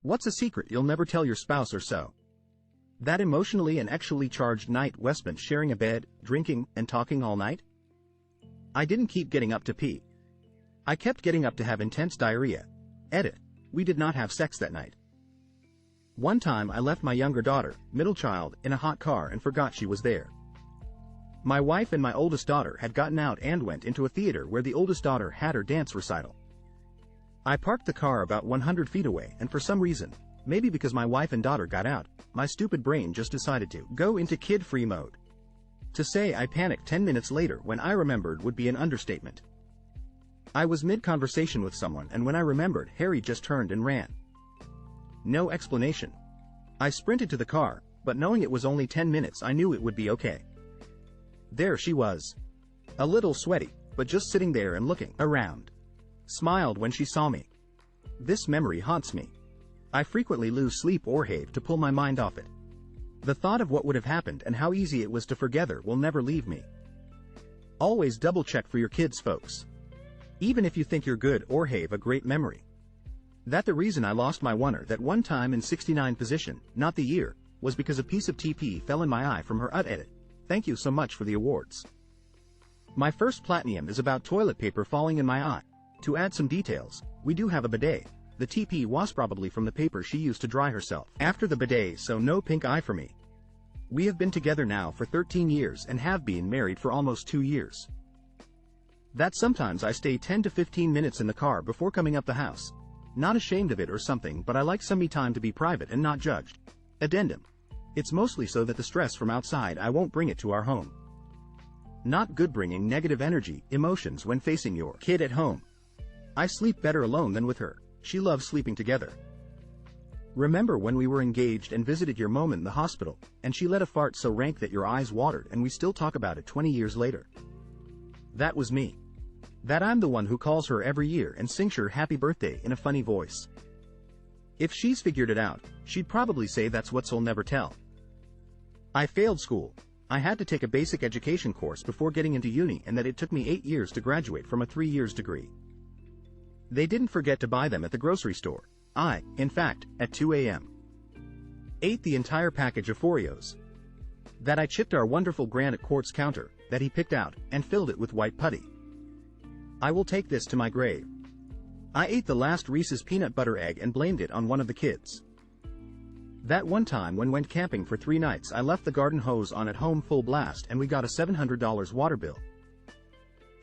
What's a secret you'll never tell your spouse or so? That emotionally and sexually charged night we spent sharing a bed, drinking, and talking all night? I didn't keep getting up to pee. I kept getting up to have intense diarrhea. Edit. We did not have sex that night. One time I left my younger daughter, middle child, in a hot car and forgot she was there. My wife and my oldest daughter had gotten out and went into a theater where the oldest daughter had her dance recital. I parked the car about 100 feet away, and for some reason, maybe because my wife and daughter got out, my stupid brain just decided to go into kid-free mode. To say I panicked 10 minutes later when I remembered would be an understatement. I was mid-conversation with someone, and when I remembered, Harry just turned and ran. No explanation. I sprinted to the car, but knowing it was only 10 minutes I knew it would be okay. There she was. A little sweaty, but just sitting there and looking around. Smiled when she saw me. This memory haunts me. I frequently lose sleep or have to pull my mind off it. The thought of what would have happened and how easy it was to forget her will never leave me. Always double check for your kids, folks. Even if you think you're good or have a great memory. That the reason I lost my oneer that one time in 69 position, not the year, was because a piece of TP fell in my eye from her edit. Thank you so much for the awards. My first platinum is about toilet paper falling in my eye. To add some details, we do have a bidet. The TP was probably from the paper she used to dry herself after the bidet, so no pink eye for me. We have been together now for 13 years and have been married for almost 2 years. That sometimes I stay 10 to 15 minutes in the car before coming up the house. Not ashamed of it or something, but I like some me time to be private and not judged. Addendum. It's mostly so that the stress from outside I won't bring it to our home. Not good bringing negative energy, emotions when facing your kid at home. I sleep better alone than with her. She loves sleeping together. Remember when we were engaged and visited your mom in the hospital, and she let a fart so rank that your eyes watered and we still talk about it 20 years later? That was me. That I'm the one who calls her every year and sings her happy birthday in a funny voice. If she's figured it out, she'd probably say that's what soul never tell. I failed school. I had to take a basic education course before getting into uni, and that it took me 8 years to graduate from a 3 years degree. They didn't forget to buy them at the grocery store. I, in fact, at 2 a.m. ate the entire package of Oreos. That I chipped our wonderful granite quartz counter, that he picked out, and filled it with white putty. I will take this to my grave. I ate the last Reese's peanut butter egg and blamed it on one of the kids. That one time when went camping for 3 nights I left the garden hose on at home full blast and we got a $700 water bill.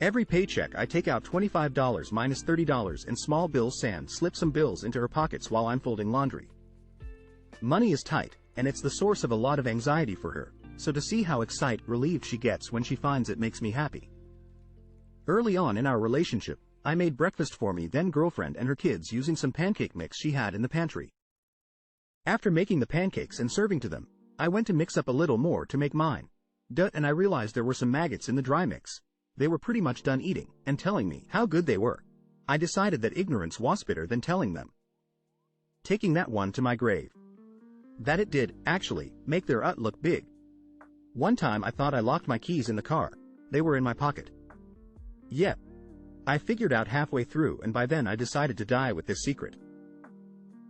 Every paycheck I take out $25 minus $30 in small bills. Sand slipped some bills into her pockets while I'm folding laundry. Money is tight, and it's the source of a lot of anxiety for her, so to see how relieved she gets when she finds it makes me happy. Early on in our relationship, I made breakfast for me then girlfriend and her kids using some pancake mix she had in the pantry. After making the pancakes and serving to them, I went to mix up a little more to make mine. And I realized there were some maggots in the dry mix. They were pretty much done eating, and telling me how good they were. I decided that ignorance was better than telling them. Taking that one to my grave. That it did, actually, make their look big. One time I thought I locked my keys in the car. They were in my pocket. Yep. I figured out halfway through, and by then I decided to die with this secret.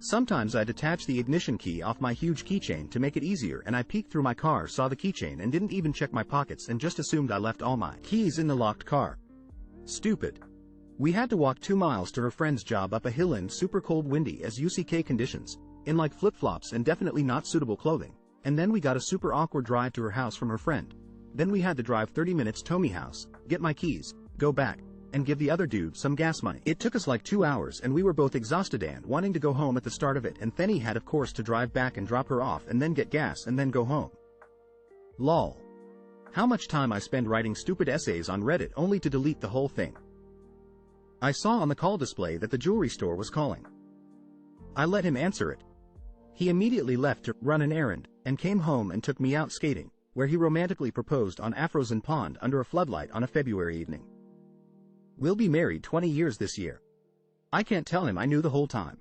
Sometimes I detach the ignition key off my huge keychain to make it easier, and I peeked through my car, saw the keychain, and didn't even check my pockets and just assumed I left all my keys in the locked car. Stupid. We had to walk 2 miles to her friend's job up a hill in super cold windy as UCK conditions, in like flip-flops and definitely not suitable clothing, and then we got a super awkward drive to her house from her friend. Then we had to drive 30 minutes to me house, get my keys, go back, and give the other dude some gas money. It took us like 2 hours and we were both exhausted and wanting to go home at the start of it, and then he had of course to drive back and drop her off and then get gas and then go home. Lol. How much time I spend writing stupid essays on Reddit only to delete the whole thing. I saw on the call display that the jewelry store was calling. I let him answer it. He immediately left to run an errand, and came home and took me out skating, where he romantically proposed on Afrozen Pond under a floodlight on a February evening. We'll be married 20 years this year. I can't tell him I knew the whole time.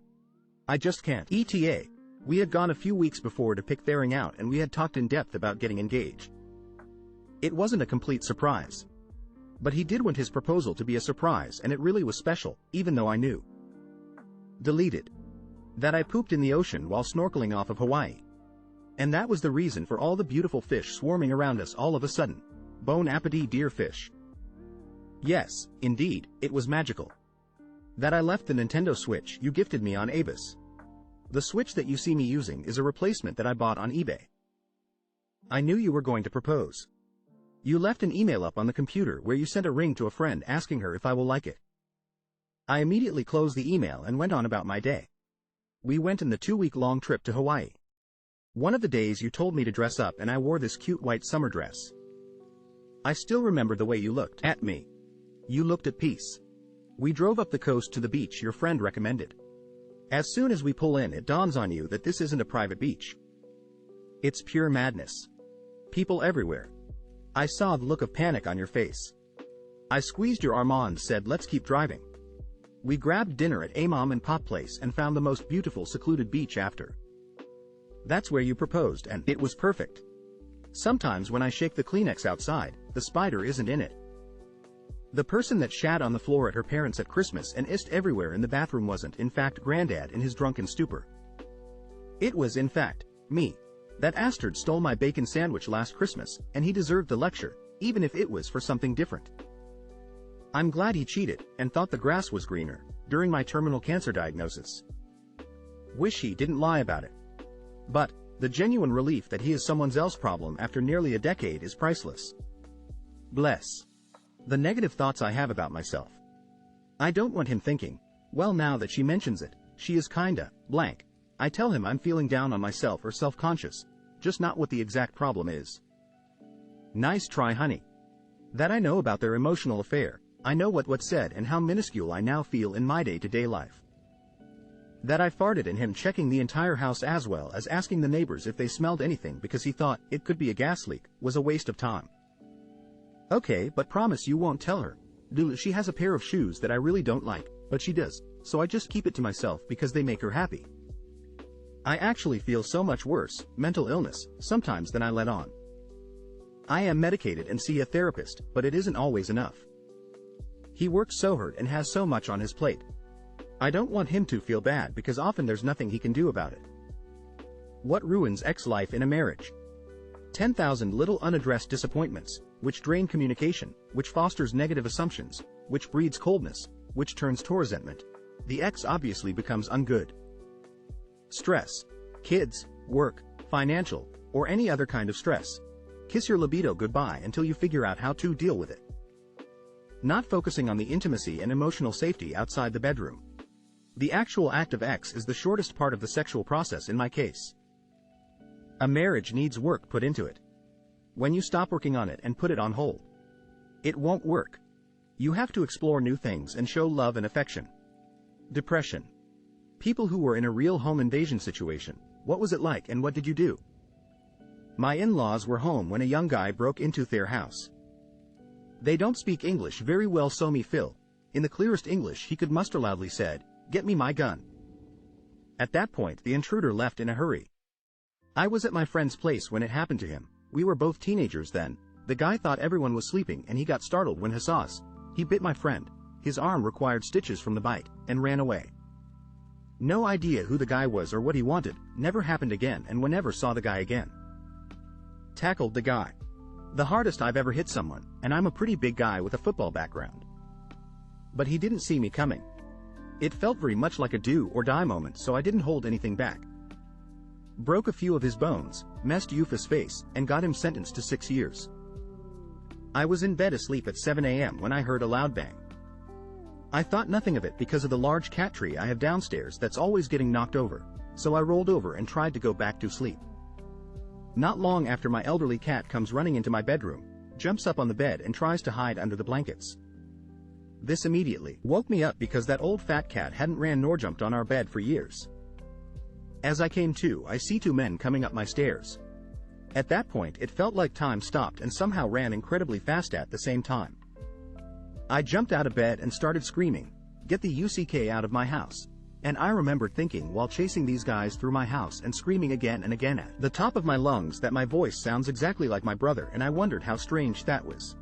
I just can't. ETA. We had gone a few weeks before to pick Thering out, and we had talked in depth about getting engaged. It wasn't a complete surprise. But he did want his proposal to be a surprise, and it really was special, even though I knew. Deleted. That I pooped in the ocean while snorkeling off of Hawaii. And that was the reason for all the beautiful fish swarming around us all of a sudden. Bon appetit, dear fish. Yes, indeed, it was magical. That I left the Nintendo Switch you gifted me on Avis. The Switch that you see me using is a replacement that I bought on eBay. I knew you were going to propose. You left an email up on the computer where you sent a ring to a friend asking her if I will like it. I immediately closed the email and went on about my day. We went on the 2-week-long trip to Hawaii. One of the days you told me to dress up and I wore this cute white summer dress. I still remember the way you looked at me. You looked at peace. We drove up the coast to the beach your friend recommended. As soon as we pull in, it dawns on you that this isn't a private beach. It's pure madness. People everywhere. I saw the look of panic on your face. I squeezed your arm and said, let's keep driving. We grabbed dinner at a mom and pop place and found the most beautiful secluded beach after. That's where you proposed and it was perfect. Sometimes when I shake the Kleenex outside, the spider isn't in it. The person that shat on the floor at her parents at Christmas and issed everywhere in the bathroom wasn't, in fact, Granddad in his drunken stupor. It was, in fact, me. That astard stole my bacon sandwich last Christmas, and he deserved a lecture, even if it was for something different. I'm glad he cheated, and thought the grass was greener, during my terminal cancer diagnosis. Wish he didn't lie about it. But, the genuine relief that he is someone else's problem after nearly a decade is priceless. Bless. The negative thoughts I have about myself. I don't want him thinking, well, now that she mentions it, she is kinda blank. I tell him I'm feeling down on myself or self-conscious, just not what the exact problem is. Nice try, honey. That I know about their emotional affair. I know what said and how minuscule I now feel in my day-to-day life. That I farted and him checking the entire house as well as asking the neighbors if they smelled anything because he thought it could be a gas leak was a waste of time. Okay, but promise you won't tell her. She has a pair of shoes that I really don't like, but she does, so I just keep it to myself because they make her happy. I actually feel so much worse, mental illness, sometimes than I let on. I am medicated and see a therapist, but it isn't always enough. He works so hard and has so much on his plate. I don't want him to feel bad because often there's nothing he can do about it. What ruins life in a marriage? 10,000 little unaddressed disappointments, which drain communication, which fosters negative assumptions, which breeds coldness, which turns to resentment. The ex obviously becomes ungood. Stress. Kids, work, financial, or any other kind of stress. Kiss your libido goodbye until you figure out how to deal with it. Not focusing on the intimacy and emotional safety outside the bedroom. The actual act of X is the shortest part of the sexual process in my case. A marriage needs work put into it. When you stop working on it and put it on hold, it won't work. You have to explore new things and show love and affection. Depression. People who were in a real home invasion situation, what was it like and what did you do? My in-laws were home when a young guy broke into their house. They don't speak English very well, so me Phil, in the clearest English he could muster, loudly said, "Get me my gun." At that point the intruder left in a hurry. I was at my friend's place when it happened to him. We were both teenagers then. The guy thought everyone was sleeping and he got startled when he saw us. He bit my friend. His arm required stitches from the bite, and ran away. No idea who the guy was or what he wanted, never happened again, and we never saw the guy again. Tackled the guy. The hardest I've ever hit someone, and I'm a pretty big guy with a football background. But he didn't see me coming. It felt very much like a do or die moment, so I didn't hold anything back. Broke a few of his bones, messed Yufa's face, and got him sentenced to 6 years. I was in bed asleep at 7 a.m. when I heard a loud bang. I thought nothing of it because of the large cat tree I have downstairs that's always getting knocked over, so I rolled over and tried to go back to sleep. Not long after, my elderly cat comes running into my bedroom, jumps up on the bed and tries to hide under the blankets. This immediately woke me up because that old fat cat hadn't ran nor jumped on our bed for years. As I came to, I see 2 men coming up my stairs. At that point it felt like time stopped and somehow ran incredibly fast at the same time. I jumped out of bed and started screaming, "Get the UCK out of my house." And I remember thinking while chasing these guys through my house and screaming again and again at the top of my lungs that my voice sounds exactly like my brother, and I wondered how strange that was.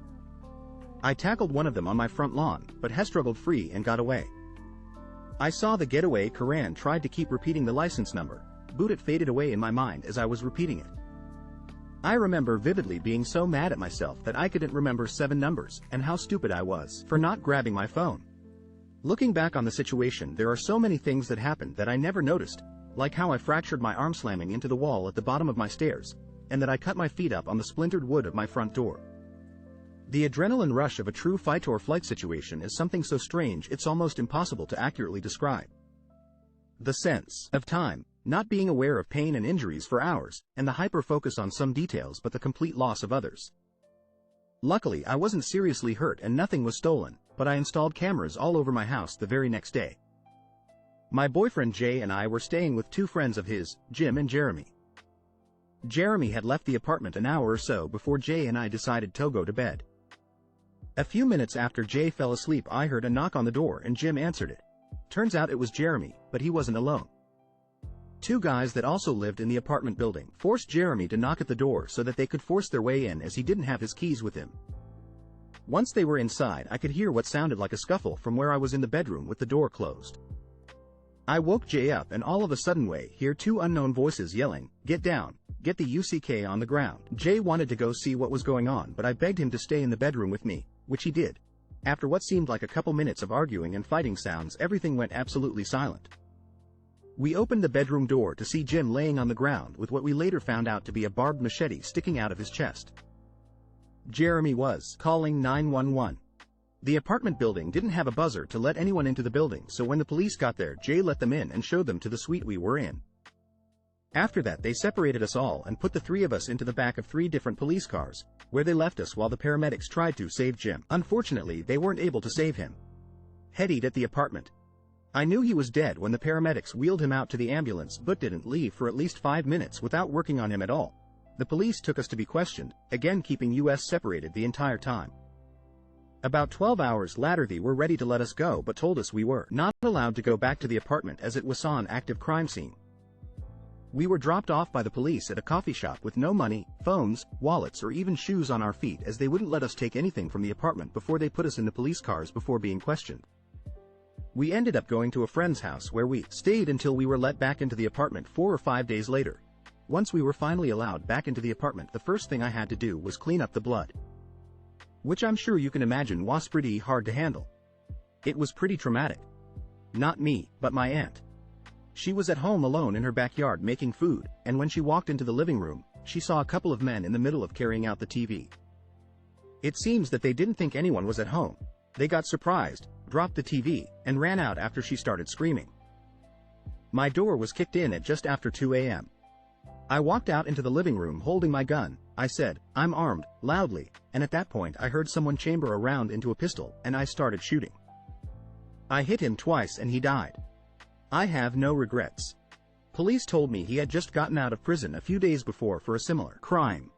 I tackled one of them on my front lawn, but he struggled free and got away. I saw the getaway Karan tried to keep repeating the license number, but it faded away in my mind as I was repeating it. I remember vividly being so mad at myself that I couldn't remember 7 numbers, and how stupid I was for not grabbing my phone. Looking back on the situation, there are so many things that happened that I never noticed, like how I fractured my arm slamming into the wall at the bottom of my stairs, and that I cut my feet up on the splintered wood of my front door. The adrenaline rush of a true fight-or-flight situation is something so strange it's almost impossible to accurately describe. The sense of time, not being aware of pain and injuries for hours, and the hyper-focus on some details but the complete loss of others. Luckily, I wasn't seriously hurt and nothing was stolen, but I installed cameras all over my house the very next day. My boyfriend Jay and I were staying with 2 friends of his, Jim and Jeremy. Jeremy had left the apartment an hour or so before Jay and I decided to go to bed. A few minutes after Jay fell asleep, I heard a knock on the door and Jim answered it. Turns out it was Jeremy, but he wasn't alone. 2 guys that also lived in the apartment building forced Jeremy to knock at the door so that they could force their way in as he didn't have his keys with him. Once they were inside, I could hear what sounded like a scuffle from where I was in the bedroom with the door closed. I woke Jay up and all of a sudden hear 2 unknown voices yelling, "Get down, get the UCK on the ground." Jay wanted to go see what was going on, but I begged him to stay in the bedroom with me, which he did. After what seemed like a couple minutes of arguing and fighting sounds, everything went absolutely silent. We opened the bedroom door to see Jim laying on the ground with what we later found out to be a barbed machete sticking out of his chest. Jeremy was calling 911. The apartment building didn't have a buzzer to let anyone into the building, so when the police got there, Jay let them in and showed them to the suite we were in. After that, they separated us all and put the 3 of us into the back of 3 different police cars, where they left us while the paramedics tried to save Jim. Unfortunately, they weren't able to save him. Headied at the apartment. I knew he was dead when the paramedics wheeled him out to the ambulance but didn't leave for at least 5 minutes without working on him at all. The police took us to be questioned, again keeping us separated the entire time. About 12 hours later they were ready to let us go but told us we were not allowed to go back to the apartment as it was an active crime scene. We were dropped off by the police at a coffee shop with no money, phones, wallets or even shoes on our feet, as they wouldn't let us take anything from the apartment before they put us in the police cars before being questioned. We ended up going to a friend's house where we stayed until we were let back into the apartment 4 or 5 days later. Once we were finally allowed back into the apartment, the first thing I had to do was clean up the blood. Which I'm sure you can imagine was pretty hard to handle. It was pretty traumatic. Not me, but my aunt. She was at home alone in her backyard making food, and when she walked into the living room, she saw a couple of men in the middle of carrying out the TV. It seems that they didn't think anyone was at home. They got surprised, dropped the TV, and ran out after she started screaming. My door was kicked in at just after 2 a.m. I walked out into the living room holding my gun. I said, "I'm armed," loudly, and at that point I heard someone chamber a round into a pistol, and I started shooting. I hit him twice and he died. I have no regrets. Police told me he had just gotten out of prison a few days before for a similar crime.